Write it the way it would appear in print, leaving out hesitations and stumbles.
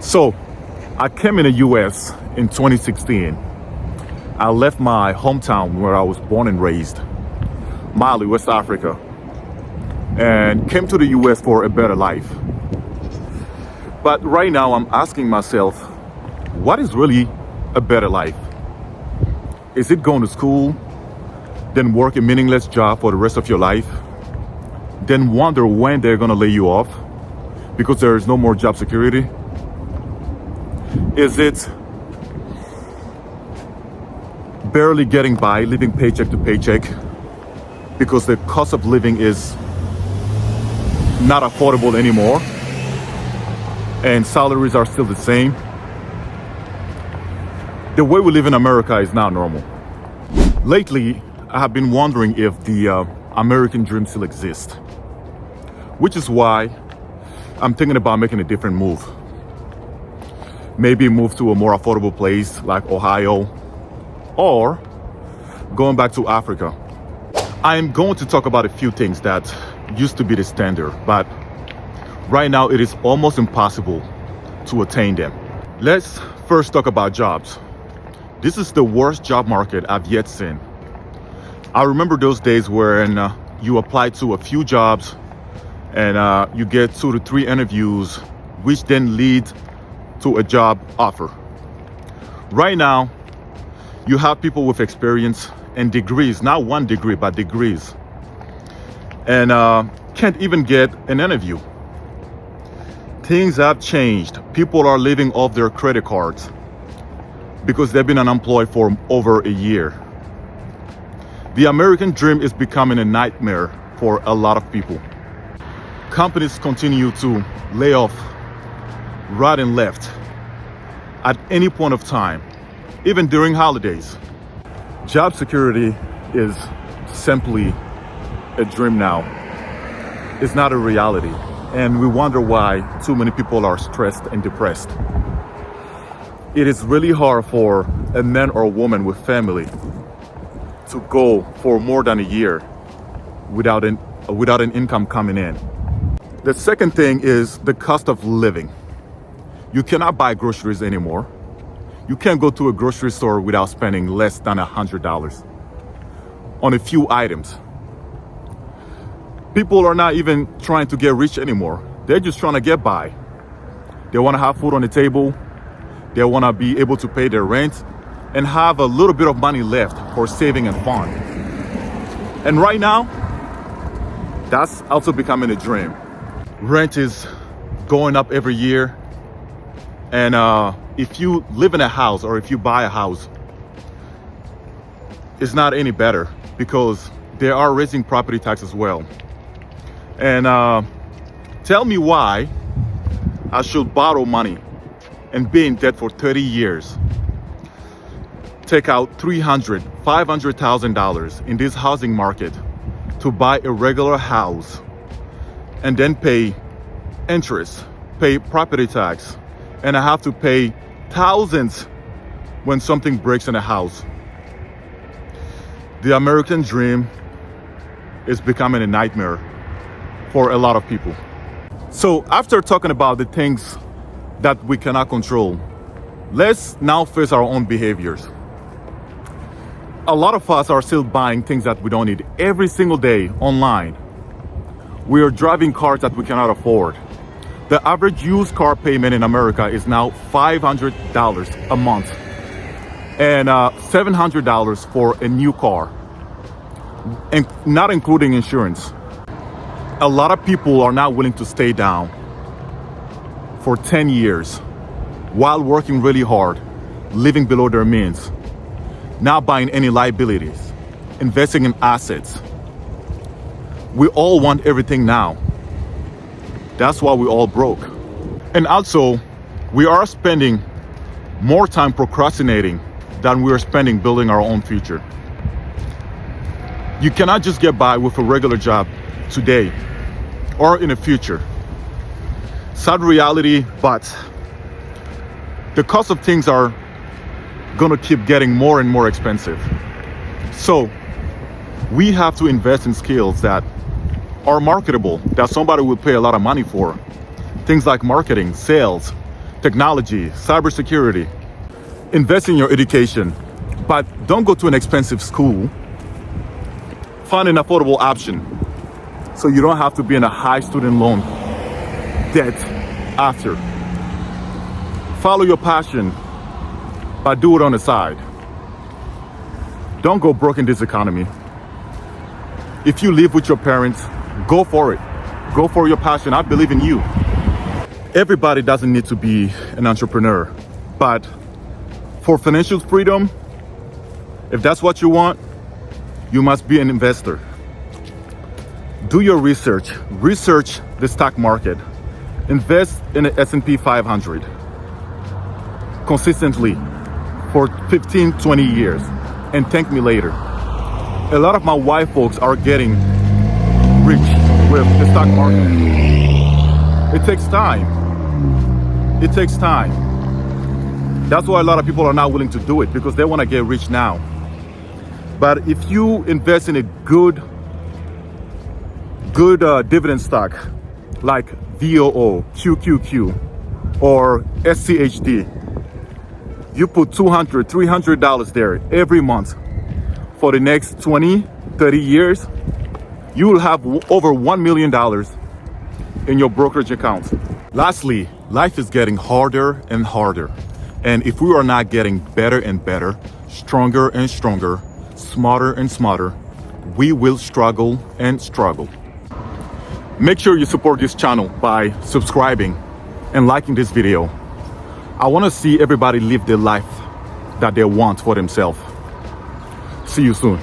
So I came in the US in 2016. I left my hometown where I was born and raised, Mali, West Africa, and came to the US for a better life. But right now I'm asking myself, what is really a better life? Is it going to school, then work a meaningless job for the rest of your life, then wonder when they're going to lay you off because there is no more job security? Is it barely getting by, living paycheck to paycheck because the cost of living is not affordable anymore and salaries are still the same? The way we live in America is not normal. Lately, I have been wondering if the American dream still exists, which is why I'm thinking about making a different move. Maybe move to a more affordable place like Ohio, or going back to Africa. I am going to talk about a few things that used to be the standard, but right now it is almost impossible to attain them. Let's first talk about jobs. This is the worst job market I've yet seen. I remember those days when you apply to a few jobs and you get 2 to 3 interviews, which then lead to a job offer. Right now, you have people with experience and degrees, not one degree, but degrees, and can't even get an interview. Things have changed. People are living off their credit cards because they've been unemployed for over a year. The American dream is becoming a nightmare for a lot of people. Companies continue to lay off right and left at any point of time, even during holidays. Job security is simply a dream now. It's not a reality, and we wonder why too many people are stressed and depressed. It is really hard for a man or a woman with family to go for more than a year without an income coming in. The second thing is the cost of living. You cannot buy groceries anymore. You can't go to a grocery store without spending less than $100 on a few items. People are not even trying to get rich anymore. They're just trying to get by. They want to have food on the table. They want to be able to pay their rent and have a little bit of money left for saving and fun. And right now, that's also becoming a dream. Rent is going up every year. And if you live in a house or if you buy a house, it's not any better because they are raising property tax as well. And tell me why I should borrow money and be in debt for 30 years, take out $300,000, $500,000 in this housing market to buy a regular house and then pay interest, pay property tax, and I have to pay thousands when something breaks in a house. The American dream is becoming a nightmare for a lot of people. So after talking about the things that we cannot control, let's now face our own behaviors. A lot of us are still buying things that we don't need every single day online. We are driving cars that we cannot afford. The average used car payment in America is now $500 a month and $700 for a new car, and not including insurance. A lot of people are not willing to stay down for 10 years while working really hard, living below their means, not buying any liabilities, investing in assets. We all want everything now. That's why we all broke. And also, we are spending more time procrastinating than we are spending building our own future. You cannot just get by with a regular job today or in the future. Sad reality, but the cost of things are gonna keep getting more and more expensive. So we have to invest in skills that are marketable, that somebody will pay a lot of money for. Things like marketing, sales, technology, cybersecurity. Invest in your education, but don't go to an expensive school. Find an affordable option so you don't have to be in a high student loan debt after. Follow your passion, but do it on the side. Don't go broke in this economy. If you live with your parents, go for it. Go for your passion. I believe in you. Everybody doesn't need to be an entrepreneur, but for financial freedom, if that's what you want, you must be an investor. Do your research. Research the stock market. Invest in the S&P 500 consistently for 15, 20 years and thank me later. A lot of my white folks are getting rich with the stock market. It takes time. It takes time. That's why a lot of people are not willing to do it, because they want to get rich now. But if you invest in a good dividend stock like VOO, QQQ, or SCHD, you put $200, $300 there every month for the next 20, 30 years, you will have over $1 million in your brokerage account. Lastly, life is getting harder and harder. And if we are not getting better and better, stronger and stronger, smarter and smarter, we will struggle and struggle. Make sure you support this channel by subscribing and liking this video. I want to see everybody live the life that they want for themselves. See you soon.